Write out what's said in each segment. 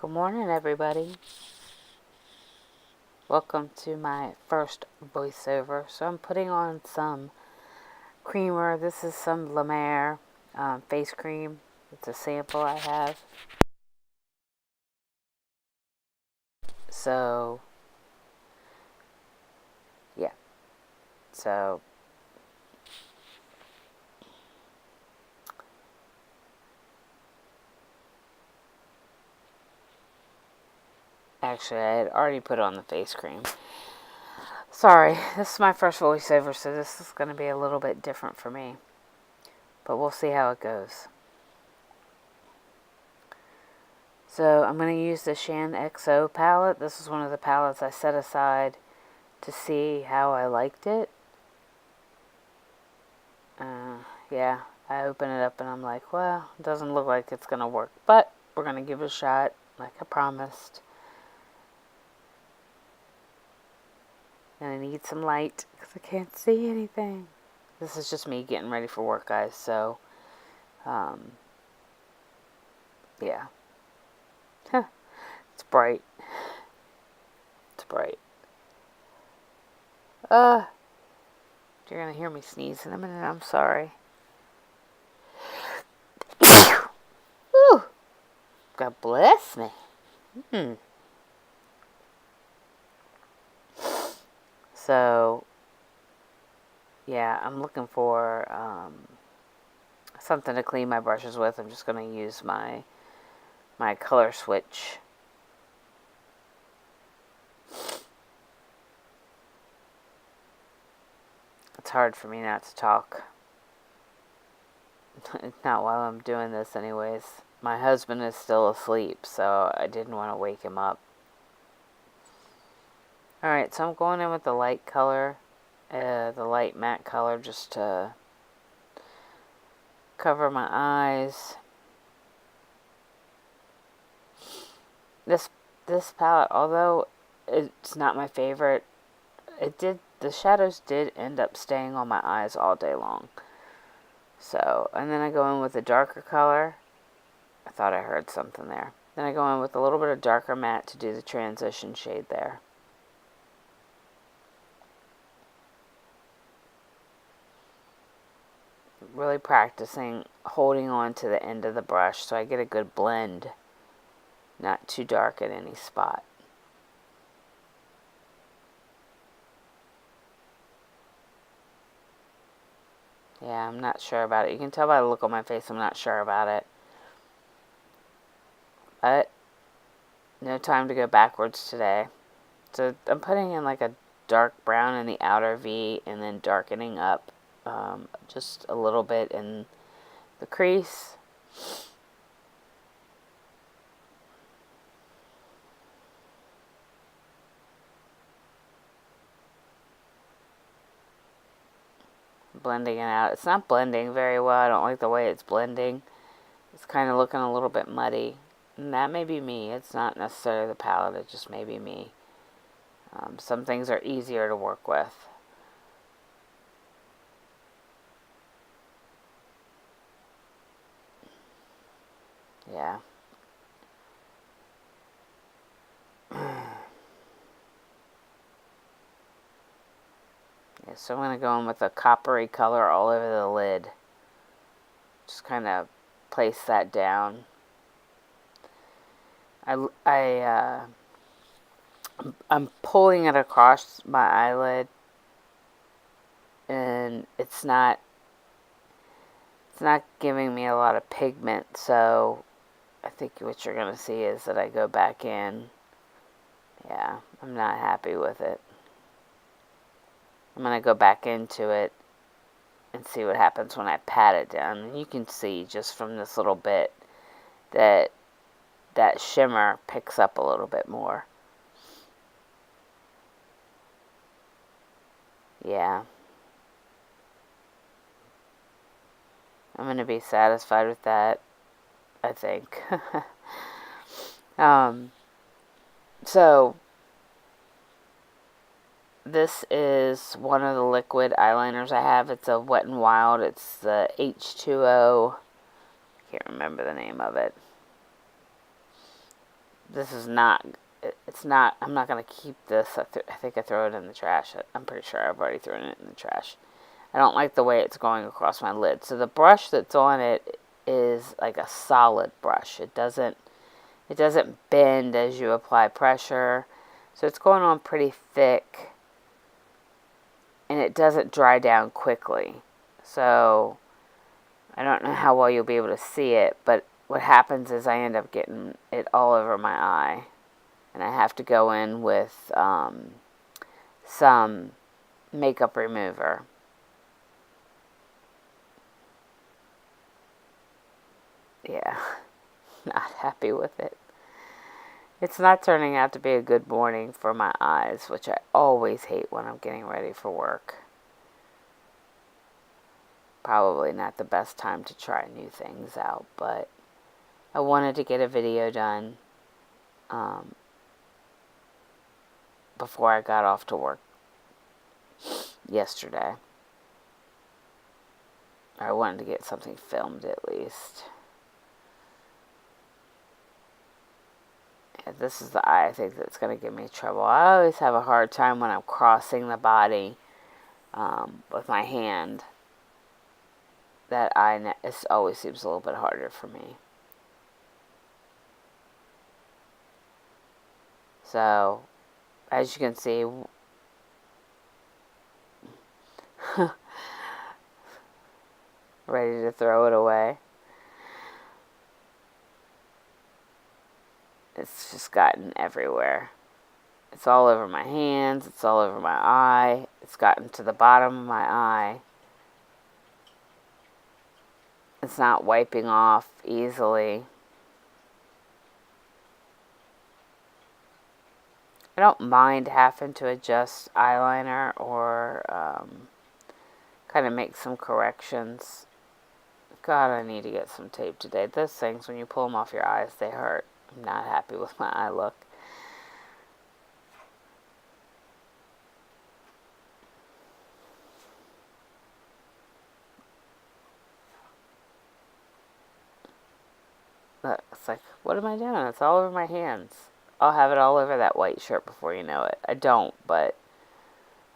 Good morning, everybody. Welcome to my first voiceover. So I'm putting on some creamer. This is some La Mer face cream. It's a sample I have. So, yeah. So, actually, I had already put on the face cream. Sorry, this is my first voiceover, so this is going to be a little bit different for me. But we'll see how it goes. So I'm going to use the Shaaanxo palette. This is one of the palettes I set aside to see how I liked it. Yeah, I open it up and I'm like, well, it doesn't look like it's going to work. But we're going to give it a shot, like I promised. And I need some light because I can't see anything. This is just me getting ready for work, guys. So, yeah. It's bright. It's bright. You're going to hear me sneeze in a minute. I'm sorry. Whew. God bless me. So, yeah, I'm looking for something to clean my brushes with. I'm just going to use my color switch. It's hard for me not to talk. Not while I'm doing this anyways. My husband is still asleep, so I didn't want to wake him up. Alright, so I'm going in with the light color, the light matte color, just to cover my eyes. This palette, although it's not my favorite, the shadows did end up staying on my eyes all day long. So, and then I go in with a darker color. I thought I heard something there. Then I go in with a little bit of darker matte to do the transition shade there. Really practicing holding on to the end of the brush so I get a good blend. Not too dark at any spot. Yeah, I'm not sure about it. You can tell by the look on my face I'm not sure about it. But no time to go backwards today. So I'm putting in like a dark brown in the outer V and then darkening up just a little bit in the crease. Blending it out. It's not blending very well. I don't like the way it's blending. It's kind of looking a little bit muddy. And that may be me. It's not necessarily the palette. It just may be me. Some things are easier to work with. Yeah. Yeah, so I'm going to go in with a coppery color all over the lid. Just kind of place that down. I'm pulling it across my eyelid, and it's not giving me a lot of pigment, so I think what you're going to see is that I go back in. Yeah, I'm not happy with it. I'm going to go back into it and see what happens when I pat it down. And you can see just from this little bit that shimmer picks up a little bit more. Yeah. I'm going to be satisfied with that, I think. So, this is one of the liquid eyeliners I have. It's a Wet n Wild. It's the H2O. Can't remember the name of it. This is not, it's not, I'm not going to keep this. I think I throw it in the trash. I'm pretty sure I've already thrown it in the trash. I don't like the way it's going across my lid. So the brush that's on it is like a solid brush. It doesn't bend as you apply pressure. So it's going on pretty thick, and it doesn't dry down quickly. So I don't know how well you'll be able to see it, but what happens is I end up getting it all over my eye, and I have to go in with some makeup remover. Yeah, not happy with it. It's not turning out to be a good morning for my eyes, which I always hate when I'm getting ready for work. Probably not the best time to try new things out, but I wanted to get a video done before I got off to work yesterday. Or I wanted to get something filmed at least. Yeah, this is the eye I think that's going to give me trouble. I always have a hard time when I'm crossing the body with my hand. That eye always seems a little bit harder for me. So, as you can see, ready to throw it away. It's just gotten everywhere. It's all over my hands, it's all over my eye, it's gotten to the bottom of my eye. It's not wiping off easily. I don't mind having to adjust eyeliner or kind of make some corrections. God, I need to get some tape today. Those things, when you pull them off your eyes, they hurt. I'm not happy with my eye look. Look, it's like, what am I doing? It's all over my hands. I'll have it all over that white shirt before you know it. I don't, but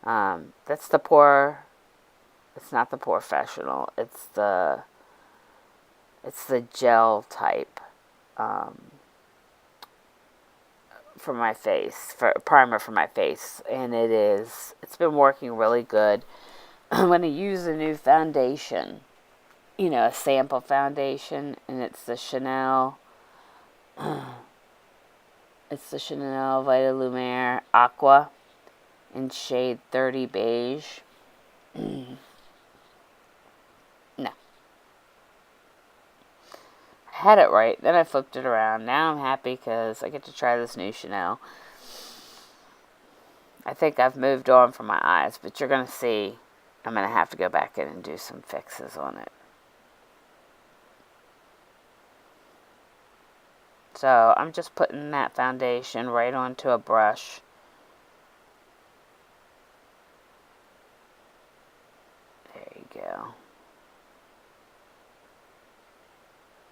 that's the poor. It's not the professional. It's the gel type for my face, for primer for my face, and it's been working really good. I'm going to use a new foundation, a sample foundation, and it's the Chanel Vita Lumiere Aqua in shade 30 beige. No. I had it right, then I flipped it around. Now I'm happy because I get to try this new Chanel. I think I've moved on from my eyes, but you're going to see I'm going to have to go back in and do some fixes on it. So I'm just putting that foundation right onto a brush. There you go.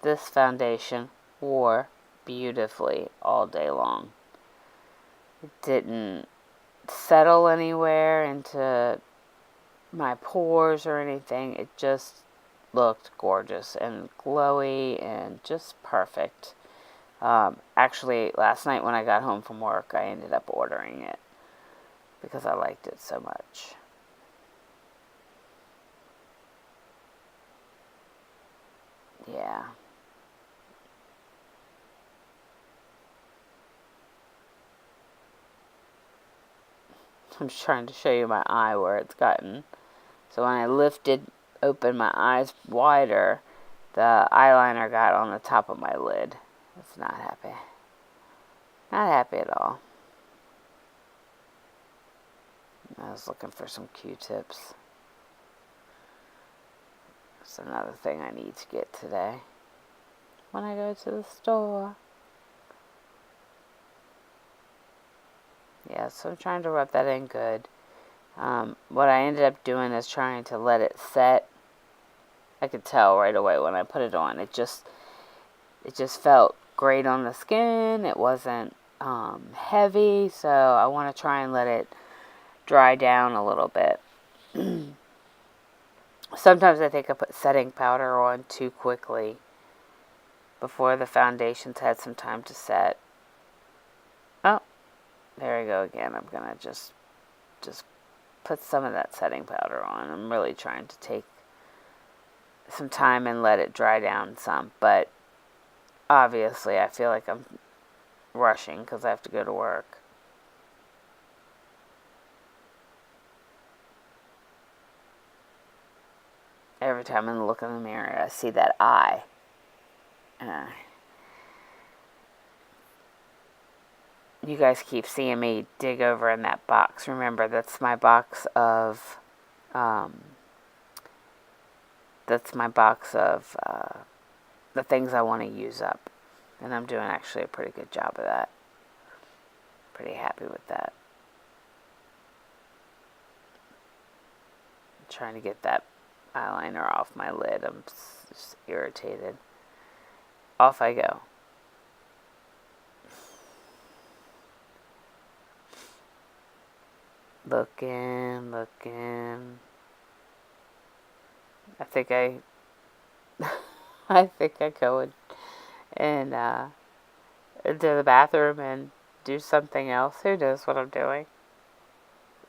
This foundation wore beautifully all day long. It didn't settle anywhere into my pores or anything. It just looked gorgeous and glowy and just perfect. Actually, last night when I got home from work, I ended up ordering it because I liked it so much. Yeah. I'm just trying to show you my eye where it's gotten. So when I opened my eyes wider, the eyeliner got on the top of my lid. It's not happy. Not happy at all. I was looking for some Q-tips. That's another thing I need to get today when I go to the store. Yeah, so I'm trying to rub that in good. What I ended up doing is trying to let it set. I could tell right away when I put it on. It just felt great on the skin. It wasn't heavy, so I want to try and let it dry down a little bit. Sometimes I think I put setting powder on too quickly before the foundation's had some time to set. Oh, there we go again. I'm going to just put some of that setting powder on. I'm really trying to take some time and let it dry down some, but obviously I feel like I'm rushing because I have to go to work. Every time I look in the mirror, I see that eye. You guys keep seeing me dig over in that box. Remember, that's my box of the things I want to use up. And I'm doing actually a pretty good job of that. Pretty happy with that. I'm trying to get that eyeliner off my lid. I'm just irritated. Off I go. Looking. I think I go and into the bathroom and do something else. Who knows what I'm doing?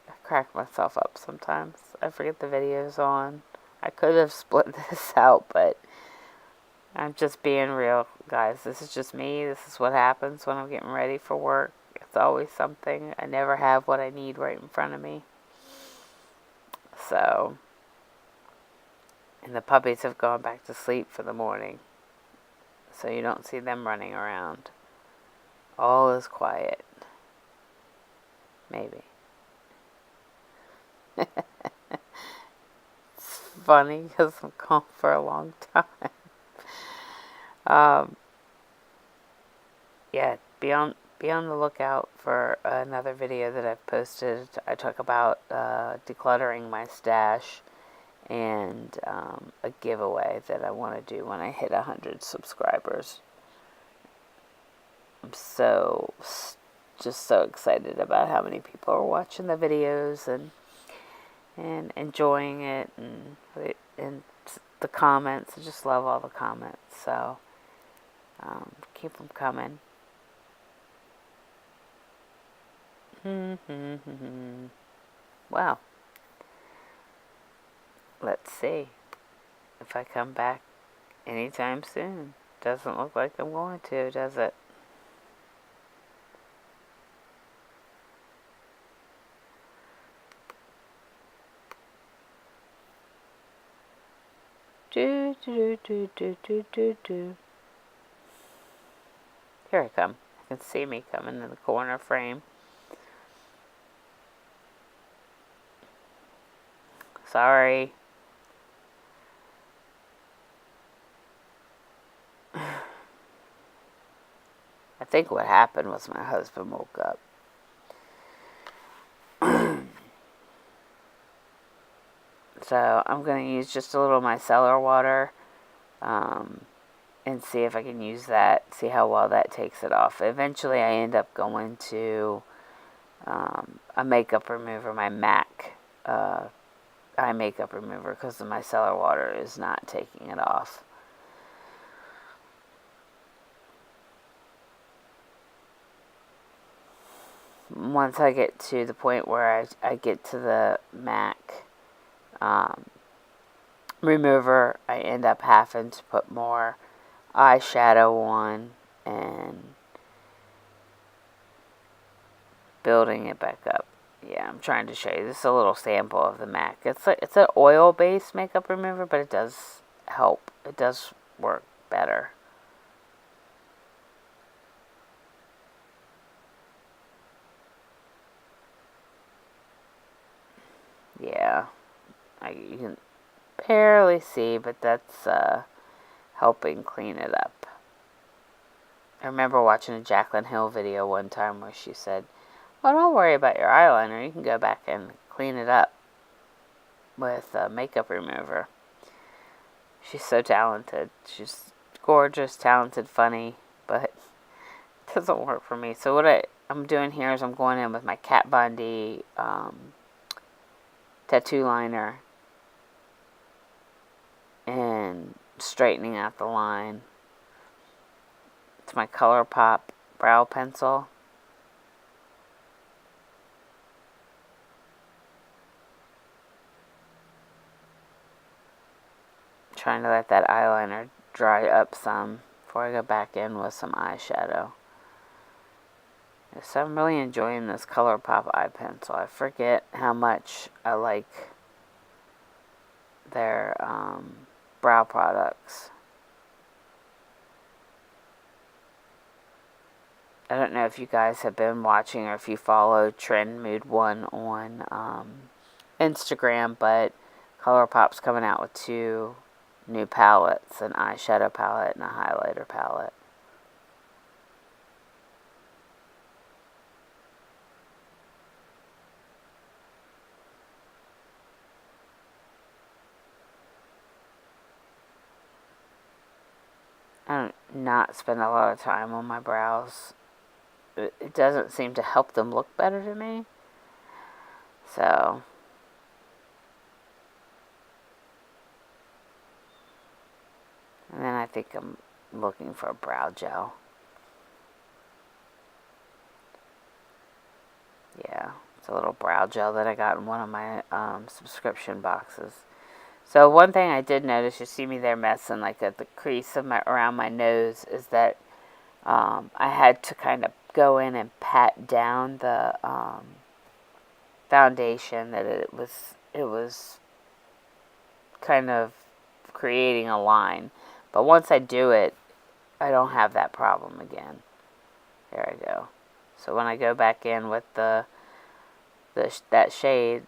I crack myself up sometimes. I forget the video's on. I could have split this out, but I'm just being real, guys. This is just me. This is what happens when I'm getting ready for work. It's always something. I never have what I need right in front of me. So, and the puppies have gone back to sleep for the morning. So you don't see them running around. All is quiet. Maybe. It's funny because I'm gone for a long time. Yeah, be on the lookout for another video that I've posted. I talk about decluttering my stash and a giveaway that I want to do when I hit 100 subscribers. I'm just so excited about how many people are watching the videos and enjoying it and the comments. I just love all the comments. So keep them coming. Well, let's see if I come back anytime soon. Doesn't look like I'm going to, does it? Here I come. You can see me coming in the corner frame. Sorry. I think what happened was my husband woke up. So I'm going to use just a little of my micellar water and see if I can use that, see how well that takes it off. Eventually I end up going to a makeup remover, my MAC eye makeup remover, because the micellar water is not taking it off. Once I get to the point where I get to the MAC remover, I end up having to put more eyeshadow on and building it back up. Yeah, I'm trying to show you. This is a little sample of the MAC. It's an oil-based makeup remover, but it does help. It does work better. Yeah, you can barely see, but that's helping clean it up. I remember watching a Jaclyn Hill video one time where she said, well, don't worry about your eyeliner. You can go back and clean it up with a makeup remover. She's so talented. She's gorgeous, talented, funny, but doesn't work for me. So what I'm doing here is I'm going in with my Kat Von D tattoo liner and straightening out the line. It's my ColourPop brow pencil. Trying to let that eyeliner dry up some before I go back in with some eyeshadow. So I'm really enjoying this ColourPop eye pencil. I forget how much I like their brow products. I don't know if you guys have been watching or if you follow Trend Mood 1 on Instagram, but ColourPop's coming out with 2 new palettes, an eyeshadow palette and a highlighter palette. I do not spend a lot of time on my brows. It doesn't seem to help them look better to me. So, and then I think I'm looking for a brow gel. Yeah, it's a little brow gel that I got in one of my subscription boxes. So one thing I did notice, you see me there messing like at the crease of around my nose, is that I had to kind of go in and pat down the foundation, that it was kind of creating a line. But once I do it, I don't have that problem again. There I go. So when I go back in with that shade,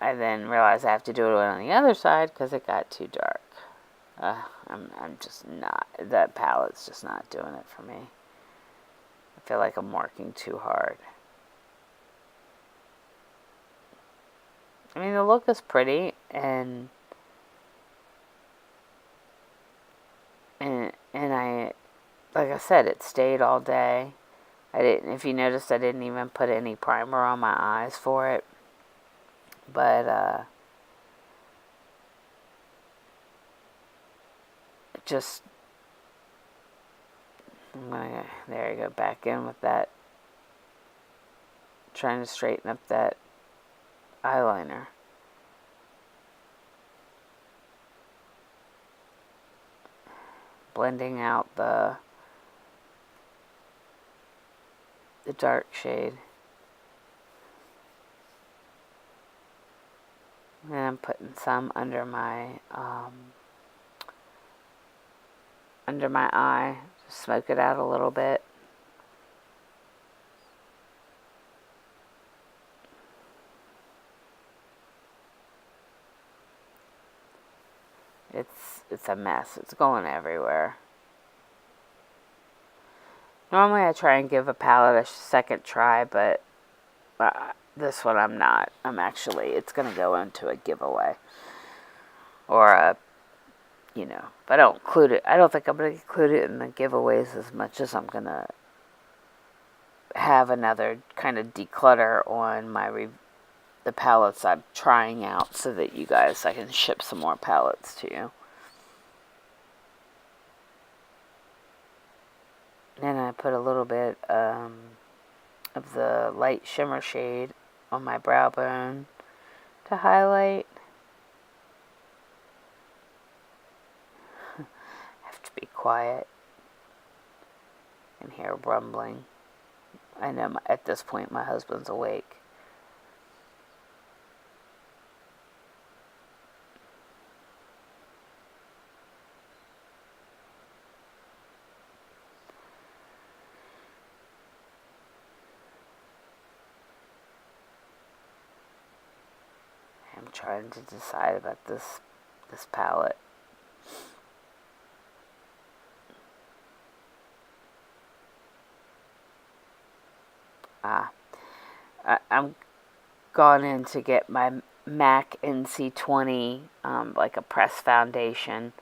I then realize I have to do it on the other side because it got too dark. I'm just not, that palette's just not doing it for me. I feel like I'm working too hard. I mean, the look is pretty, and I, like I said, it stayed all day. If you noticed, I didn't even put any primer on my eyes for it. But, just, there you go, back in with that, trying to straighten up that eyeliner. Blending out the dark shade. And I'm putting some under my eye. Just smoke it out a little bit. It's a mess. It's going everywhere. Normally I try and give a palette a second try, but this one I'm not. It's going to go into a giveaway. Or but I don't include it. I don't think I'm going to include it in the giveaways as much as I'm going to have another kind of declutter on the palettes I'm trying out, so that I can ship some more palettes to you. And I put a little bit of the light shimmer shade on my brow bone to highlight. I have to be quiet and hear rumbling. I know at this point my husband's awake. I'm trying to decide about this palette. I'm gone in to get my MAC NC20, like a pressed foundation,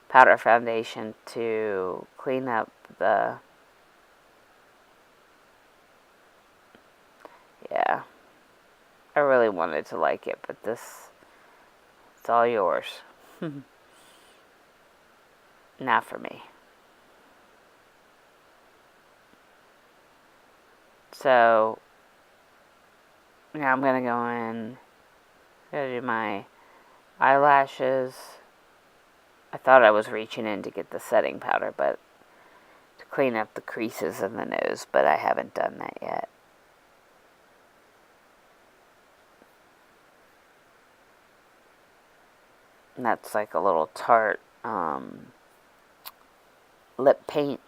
powder foundation, to clean up the Yeah. I really wanted to like it, but it's all yours. Not for me. So, now I'm going to go in, do my eyelashes. I thought I was reaching in to get the setting powder, but to clean up the creases in the nose, but I haven't done that yet. And that's like a little Tarte lip paint.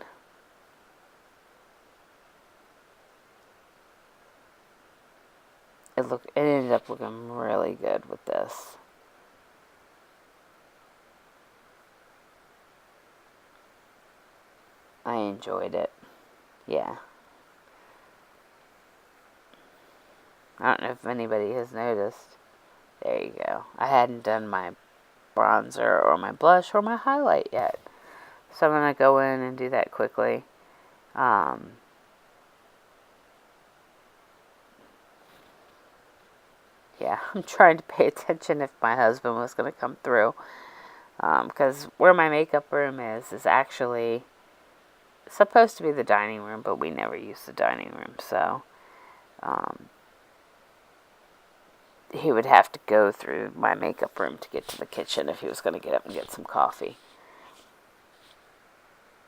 It ended up looking really good with this. I enjoyed it. Yeah. I don't know if anybody has noticed. There you go. I hadn't done my bronzer or my blush or my highlight yet. So I'm going to go in and do that quickly. Yeah, I'm trying to pay attention if my husband was going to come through. Because where my makeup room is actually supposed to be the dining room, but we never use the dining room. So he would have to go through my makeup room to get to the kitchen if he was going to get up and get some coffee.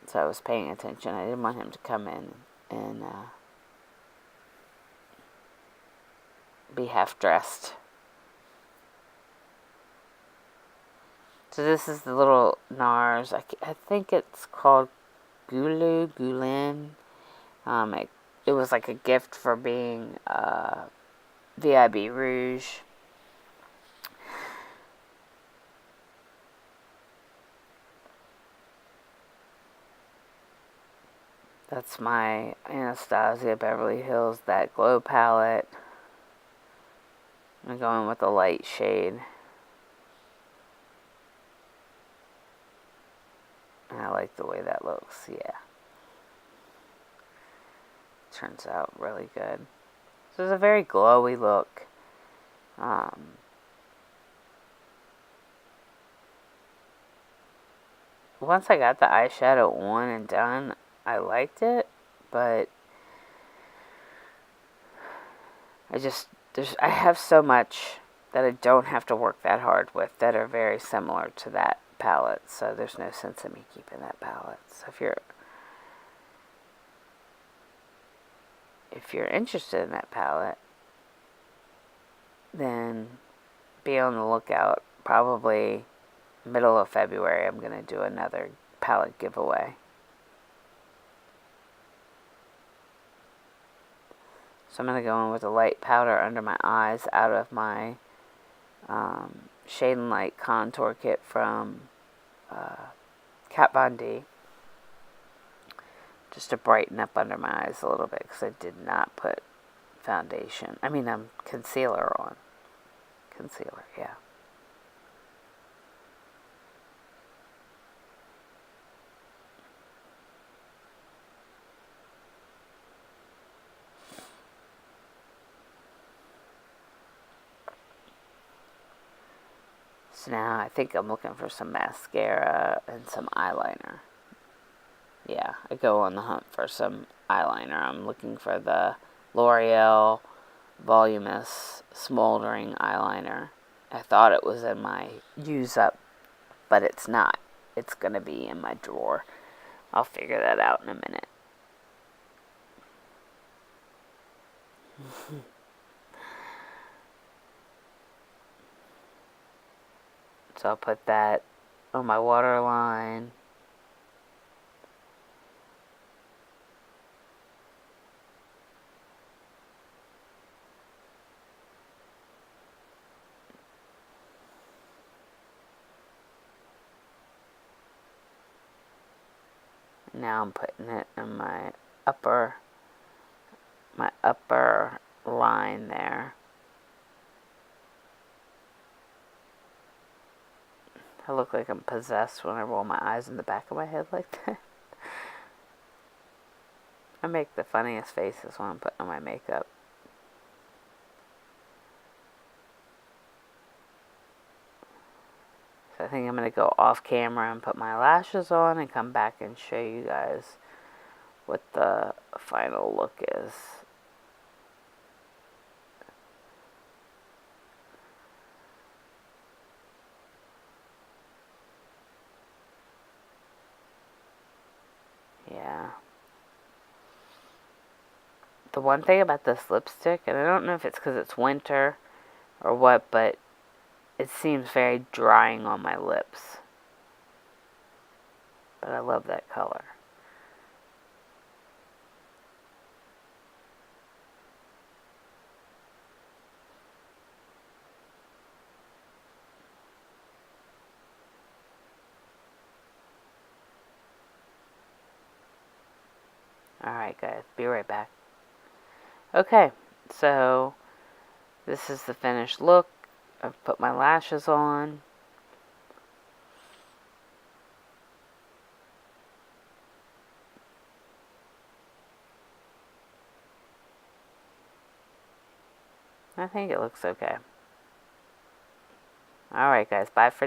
So I was paying attention. I didn't want him to come in and be half dressed. So this is the little NARS. I think it's called Gulen. It was like a gift for being VIB Rouge. That's my Anastasia Beverly Hills That Glow palette. I'm going with a light shade. And I like the way that looks, yeah. Turns out really good. So it's a very glowy look. Once I got the eyeshadow on and done, I liked it, but I have so much that I don't have to work that hard with that are very similar to that palette, so there's no sense in me keeping that palette. So if you're interested in that palette, then be on the lookout. Probably middle of February, I'm going to do another palette giveaway. So I'm going to go in with a light powder under my eyes out of my Shade and Light contour kit from Kat Von D. Just to brighten up under my eyes a little bit, because I did not put foundation. Concealer on. Concealer, yeah. So now I think I'm looking for some mascara and some eyeliner. Yeah, I go on the hunt for some eyeliner. I'm looking for the L'Oreal Voluminous Smoldering Eyeliner. I thought it was in my use up, but it's not. It's going to be in my drawer. I'll figure that out in a minute. So I'll put that on my waterline. Now I'm putting it in my upper line there. I look like I'm possessed when I roll my eyes in the back of my head like that. I make the funniest faces when I'm putting on my makeup. So I think I'm going to go off camera and put my lashes on and come back and show you guys what the final look is. Yeah. The one thing about this lipstick, and I don't know if it's because it's winter or what, but it seems very drying on my lips. But I love that color. Alright guys, be right back. Okay, so this is the finished look. I've put my lashes on. I think it looks okay. Alright guys, bye for